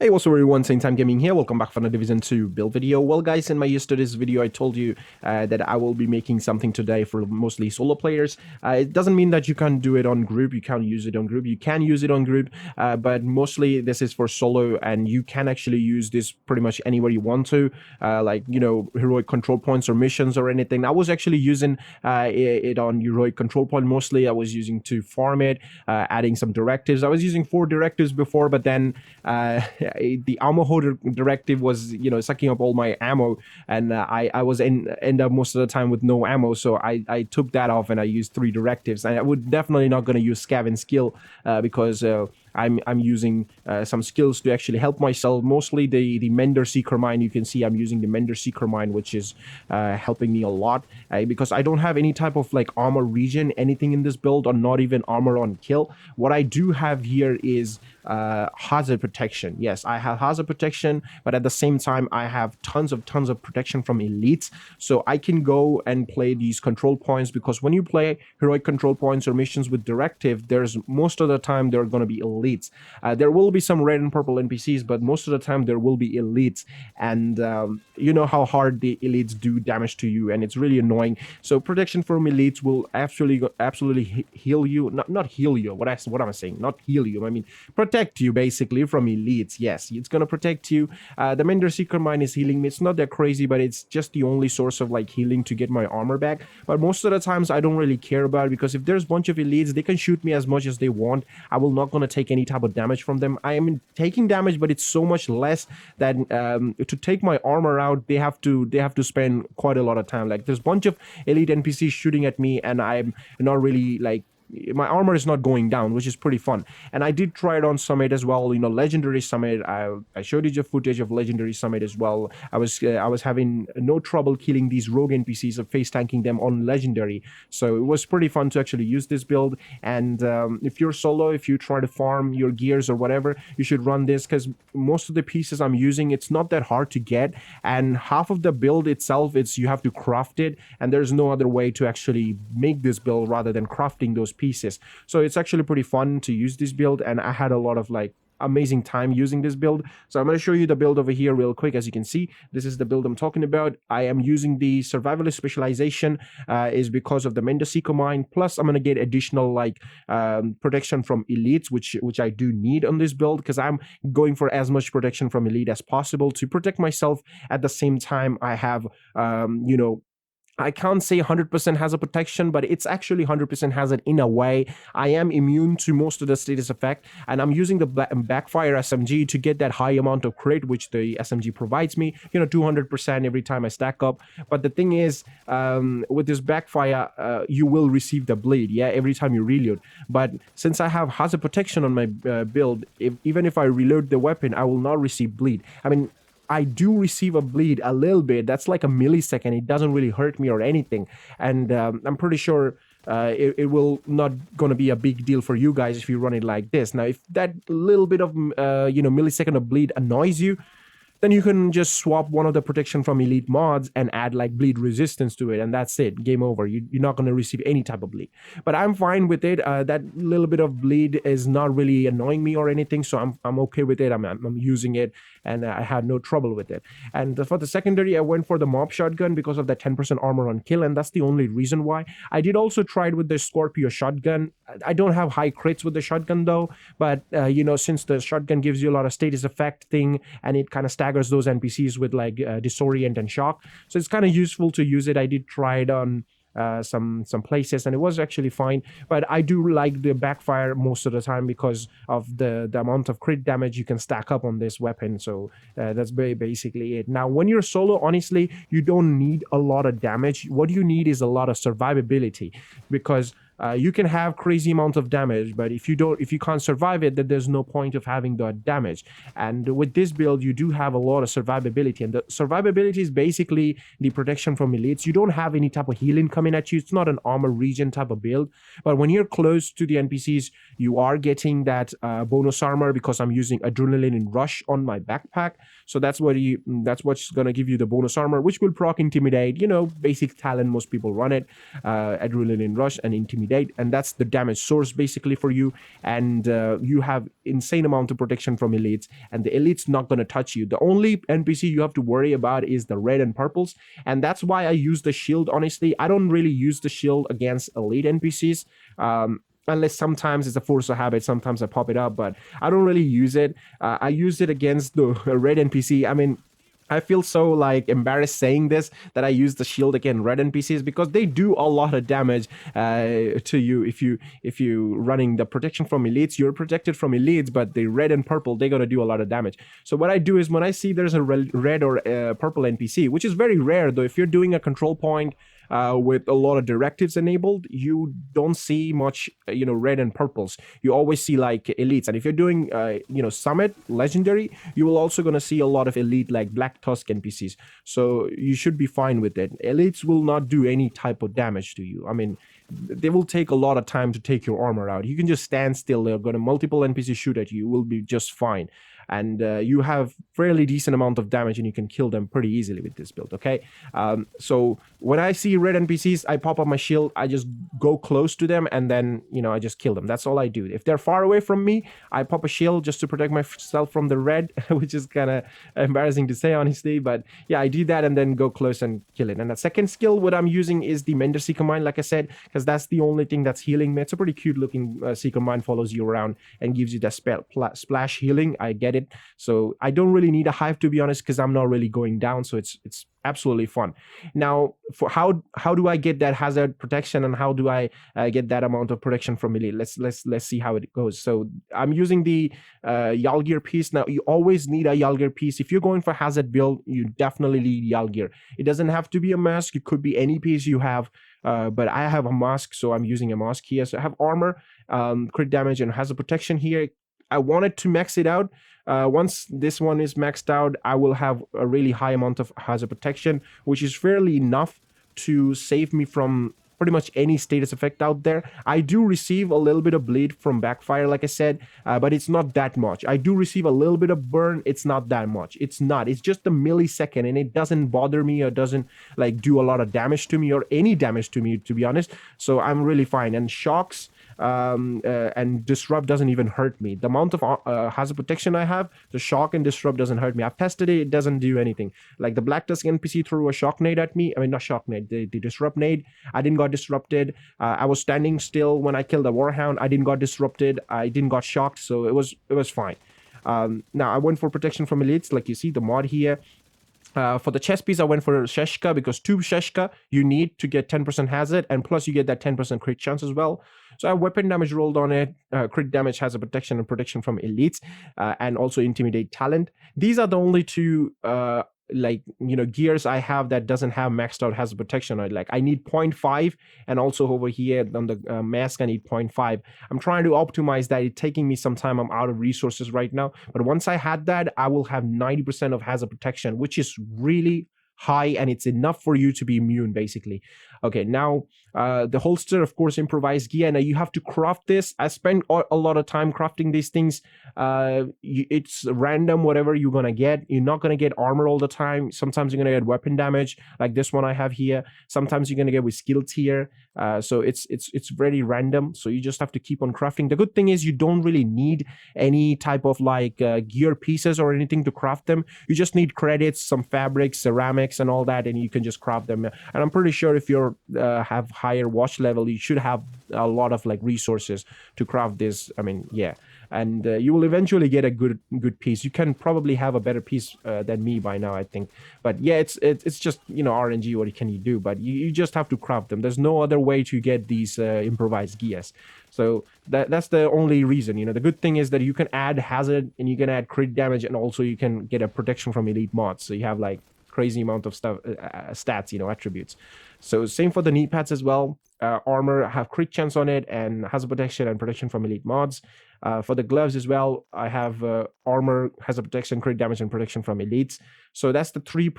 Hey, what's up everyone, Same Time Gaming here. Welcome back for another Division 2 build video. Well guys, in my yesterday's video I told you that I will be making something today for mostly solo players. It doesn't mean that you can't do it on group, you can't use it on group, you can use it on group, but mostly this is for solo, and you can actually use this pretty much anywhere you want to, like, you know, heroic control points or missions or anything. I was actually using it on heroic control point mostly. I was using to farm it, adding some directives. I was using 4 directives before, but then the ammo holder directive was, you know, sucking up all my ammo, and I was end up most of the time with no ammo, so I took that off and I used 3 directives. And I would definitely not going to use scav and skill because I'm using some skills to actually help myself. Mostly the Mender Seeker Mine. You can see I'm using the Mender Seeker Mine, which is helping me a lot because I don't have any type of like armor regen, anything in this build, or not even armor on kill. What I do have here is hazard protection. Yes, I have hazard protection, but at the same time I have tons of protection from elites, so I can go and play these control points, because when you play heroic control points or missions with directive, there's most of the time there are going to be elites. There will be some red and purple NPCs, but most of the time there will be elites, and you know how hard the elites do damage to you, and it's really annoying. So protection from elites will absolutely heal you. Not heal you. What am I saying? Not heal you. I mean protect you basically from elites. Yes, it's gonna protect you. The Mender Seeker Mine is healing me. It's not that crazy, but it's just the only source of like healing to get my armor back. But most of the times I don't really care about it, because if there's a bunch of elites, they can shoot me as much as they want. I will not gonna take any type of damage from them. I am taking damage, but it's so much less that to take my armor out, they have to spend quite a lot of time. Like there's a bunch of elite NPCs shooting at me, and I'm not really like, my armor is not going down, which is pretty fun. And I did try it on Summit as well, you know, Legendary Summit. I showed you the footage of Legendary Summit as well. I was having no trouble killing these rogue NPCs of face tanking them on Legendary, so it was pretty fun to actually use this build. And if you're solo, if you try to farm your gears or whatever, you should run this, because most of the pieces I'm using, it's not that hard to get, and half of the build itself, it's you have to craft it, and there's no other way to actually make this build rather than crafting those pieces. So it's actually pretty fun to use this build, and I had a lot of like amazing time using this build. So I'm going to show you the build over here real quick. As you can see, this is the build I'm talking about. I am using the survivalist specialization is because of the Mender Seeker Mine, plus I'm going to get additional like protection from elites, which I do need on this build, because I'm going for as much protection from elite as possible to protect myself. At the same time, I have you know, I can't say 100% hazard protection, but it's actually 100% hazard in a way. I am immune to most of the status effect, and I'm using the BACKFIRE SMG to get that high amount of crit, which the SMG provides me, you know, 200% every time I stack up. But the thing is, with this BACKFIRE, you will receive the bleed, yeah, every time you reload. But since I have hazard protection on my build, even if I reload the weapon, I will not receive bleed. I mean, I do receive a bleed a little bit. That's like a millisecond. It doesn't really hurt me or anything. And I'm pretty sure it will not going to be a big deal for you guys if you run it like this. Now, if that little bit of, you know, millisecond of bleed annoys you, then you can just swap one of the protection from elite mods and add like bleed resistance to it, and that's it. Game over. You're not going to receive any type of bleed. But I'm fine with it. That little bit of bleed is not really annoying me or anything, so I'm okay with it. I'm using it, and I had no trouble with it. And for the secondary, I went for the mob shotgun because of the 10% armor on kill, and that's the only reason why. I did also try it with the Scorpio shotgun. I don't have high crits with the shotgun though, but you know, since the shotgun gives you a lot of status effect thing, and it kind of staggers those NPCs with like disorient and shock, so it's kind of useful to use it. I did try it on some places, and it was actually fine, but I do like the BACKFIRE most of the time because of the amount of crit damage you can stack up on this weapon. So that's basically it. Now, when you're solo, honestly, you don't need a lot of damage. What you need is a lot of survivability, because you can have crazy amount of damage, but if you can't survive it, then there's no point of having the damage. And with this build, you do have a lot of survivability, and the survivability is basically the protection from elites. You don't have any type of healing coming at you. It's not an armor regen type of build, but when you're close to the NPCs, you are getting that bonus armor, because I'm using adrenaline rush on my backpack. So that's what's gonna give you the bonus armor, which will proc intimidate. You know, basic talent, most people run it, adrenaline rush and intimidate intimidate, and that's the damage source basically for you. And you have insane amount of protection from elites, and the elites not going to touch you. The only NPC you have to worry about is the red and purples, and that's why I use the shield. Honestly, I don't really use the shield against elite NPCs, unless sometimes it's a force of habit. Sometimes I pop it up, but I don't really use it. I use it against the red NPC. I mean, I feel so like embarrassed saying this, that I use the shield against red NPCs, because they do a lot of damage to you. If you running the protection from elites, you're protected from elites, but the red and purple, they're gonna do a lot of damage. So what I do is when I see there's a red or purple NPC, which is very rare though, if you're doing a control point with a lot of directives enabled, you don't see much, red and purples. You always see like elites. And if you're doing, summit legendary, you will also gonna see a lot of elite like Black Tusk NPCs. So you should be fine with it. Elites will not do any type of damage to you. I mean, they will take a lot of time to take your armor out. You can just stand still. They're gonna multiple NPCs shoot at you. You will be just fine. And you have fairly decent amount of damage, and you can kill them pretty easily with this build. Okay, so when I see red NPCs, I pop up my shield, I just go close to them, and then I just kill them. That's all I do. If they're far away from me, I pop a shield just to protect myself from the red, which is kind of embarrassing to say, honestly, but yeah, I do that and then go close and kill it. And the second skill, what I'm using is the Mender Seeker Mine, like I said, because that's the only thing that's healing me. It's a pretty cute looking Seeker Mine, follows you around and gives you that splash healing. I get it. So I don't really need a hive, to be honest, because I'm not really going down, so it's absolutely fun. Now, for how do I get that hazard protection, and how do I get that amount of protection from elite? Let's see how it goes. So I'm using the Yalgir piece. Now, you always need a Yalgir piece. If you're going for hazard build, you definitely need Yalgir. It doesn't have to be a mask. It could be any piece you have. But I have a mask, so I'm using a mask here. So I have armor, crit damage, and hazard protection here. I wanted to max it out. Once this one is maxed out, I will have a really high amount of hazard protection, which is fairly enough to save me from pretty much any status effect out there. I do receive a little bit of bleed from backfire, like I said, but it's not that much. I do receive a little bit of burn. It's not that much. It's just a millisecond, and it doesn't bother me, or doesn't like do a lot of damage to me, or any damage to me, to be honest. So I'm really fine. And shocks and disrupt doesn't even hurt me. The amount of hazard protection I have, the shock and disrupt doesn't hurt me. I've tested it. It doesn't do anything. Like the Black Tusk NPC threw a shock nade at me. I mean, not shock nade, the disrupt nade. I didn't got disrupted. I was standing still when I killed the Warhound. I didn't got disrupted. I didn't got shocked, so it was fine. Now I went for protection from elites, like you see the mod here. For the chest piece, I went for Sheshka, because 2 Sheshka you need to get 10% hazard, and plus you get that 10% crit chance as well. So I have weapon damage rolled on it, crit damage, hazard protection, and protection from elites, and also intimidate talent. These are the only two gears I have that doesn't have maxed out hazard protection. I need 0.5, and also over here on the mask I need 0.5. I'm trying to optimize that. It's taking me some time. I'm out of resources right now, but once I had that, I will have 90% of hazard protection, which is really high, and it's enough for you to be immune, basically. Okay, now the holster, of course, improvised gear. Now you have to craft this. I spent a lot of time crafting these things. It's random, whatever you're gonna get. You're not gonna get armor all the time. Sometimes you're gonna get weapon damage, like this one I have here. Sometimes you're gonna get with skill tier. So it's very random. So you just have to keep on crafting. The good thing is you don't really need any type of gear pieces or anything to craft them. You just need credits, some fabrics, ceramics, and all that, and you can just craft them. And I'm pretty sure if you're have higher watch level, you should have a lot of resources to craft this. I mean, yeah. And you will eventually get a good piece. You can probably have a better piece than me by now, I think. But yeah, it's just RNG. What can you do? But you just have to craft them. There's no other way to get these improvised gears. So that's the only reason. The good thing is that you can add hazard, and you can add crit damage, and also you can get a protection from elite mods. So you have crazy amount of stuff, stats, attributes. So same for the knee pads as well. Armor have crit chance on it, and hazard protection and protection from elite mods. For the gloves as well, I have armor, has a protection, crit damage, and protection from elites. So that's the three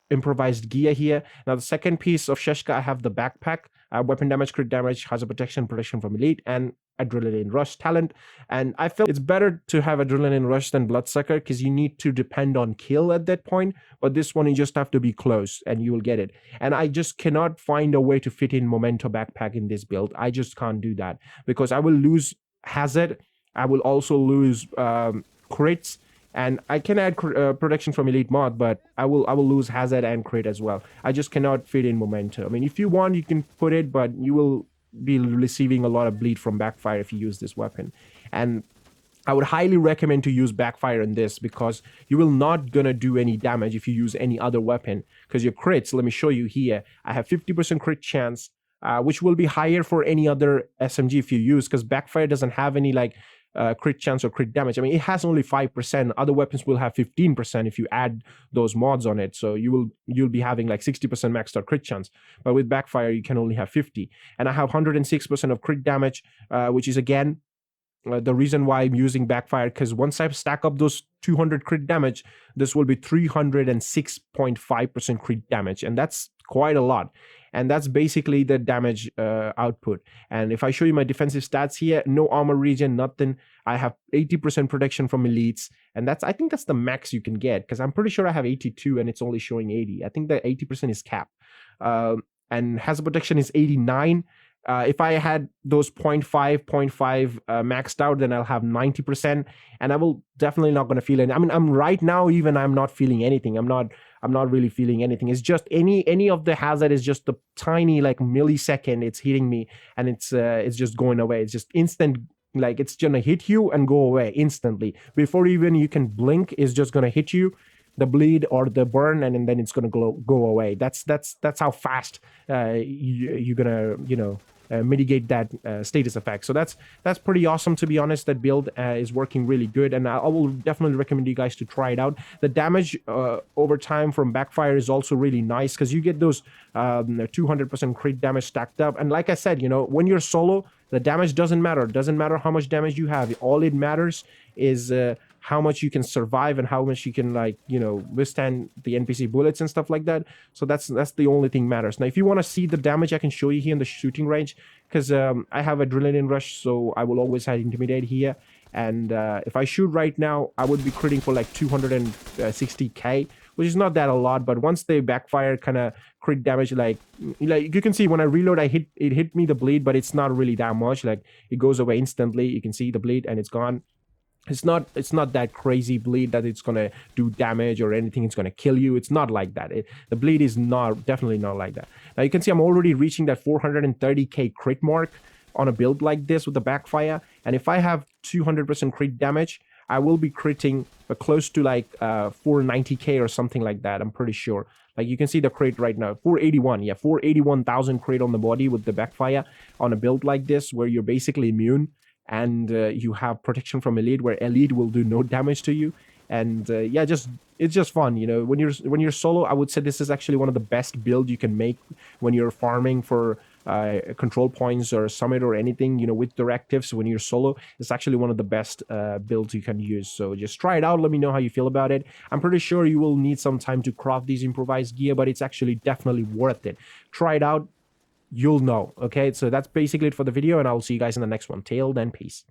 improvised gear here. Now the second piece of Sheshka, I have the backpack, weapon damage, crit damage, has a protection from elite, and adrenaline rush talent. And I feel it's better to have adrenaline rush than bloodsucker because you need to depend on kill at that point, but this one you just have to be close and you will get it. And I just cannot find a way to fit in memento backpack in this build. I just can't do that because I will lose hazard, I will also lose crits, and I can add protection from elite mod, but I will lose hazard and crit as well. I just cannot fit in memento. I mean, if you want, you can put it, but you will be receiving a lot of bleed from backfire if you use this weapon. And I would highly recommend to use backfire in this because you will not gonna do any damage if you use any other weapon, because your crits, let me show you here, I have 50% crit chance, which will be higher for any other SMG if you use, because backfire doesn't have any like crit chance or crit damage. I mean, it has only 5%. Other weapons will have 15% if you add those mods on it. So you'll be having like 60% maxed out crit chance. But with backfire, you can only have 50. And I have 106% of crit damage, which is again the reason why I'm using backfire, because once I stack up those 200 crit damage, this will be 306.5% crit damage, and that's quite a lot. And that's basically the damage output. And if I show you my defensive stats here, no armor regen, nothing. I have 80% protection from elites, and I think that's the max you can get, because I'm pretty sure I have 82 and it's only showing 80. I think that 80% is cap. And hazard protection is 89. If I had those 0.5 maxed out, then I'll have 90%, and I will definitely not going to feel it. I mean, I'm right now even I'm not feeling anything. I'm not really feeling anything. It's just any of the hazard is just a tiny like millisecond it's hitting me, and it's just going away. It's just instant. Like it's gonna hit you and go away instantly before even you can blink. It's just gonna hit you, the bleed or the burn, and then it's gonna go away. That's how fast you're gonna mitigate that status effect. So that's pretty awesome, to be honest. That build is working really good, and I will definitely recommend you guys to try it out. The damage over time from backfire is also really nice because you get those 200% crit damage stacked up. And like I said, when you're solo, the damage doesn't matter. It doesn't matter how much damage you have. All it matters is how much you can survive and how much you can withstand the NPC bullets and stuff like that. So that's the only thing matters. Now, if you want to see the damage, I can show you here in the shooting range, because I have adrenaline rush, so I will always have intimidate here. And if I shoot right now, I would be critting for like 260k, which is not that a lot. But once they backfire, kind of crit damage, like you can see when I reload, it hit me the bleed, but it's not really that much. Like it goes away instantly. You can see the bleed and it's gone. It's not that crazy bleed that it's gonna do damage or anything. It's gonna kill you. It's not like that. The bleed is definitely not like that. Now you can see I'm already reaching that 430k crit mark on a build like this with the backfire. And if I have 200% crit damage, I will be critting close to like 490k or something like that. I'm pretty sure. Like you can see the crit right now, 481. Yeah, 481,000 crit on the body with the backfire on a build like this, where you're basically immune. And you have protection from elite, where elite will do no damage to you. And yeah, it's just fun. When you're solo, I would say this is actually one of the best builds you can make when you're farming for control points or summit or anything. With directives, when you're solo, it's actually one of the best builds you can use. So just try it out. Let me know how you feel about it. I'm pretty sure you will need some time to craft these improvised gear, but it's actually definitely worth it. Try it out. You'll know. Okay, so that's basically it for the video, and I'll see you guys in the next one. Till then, peace.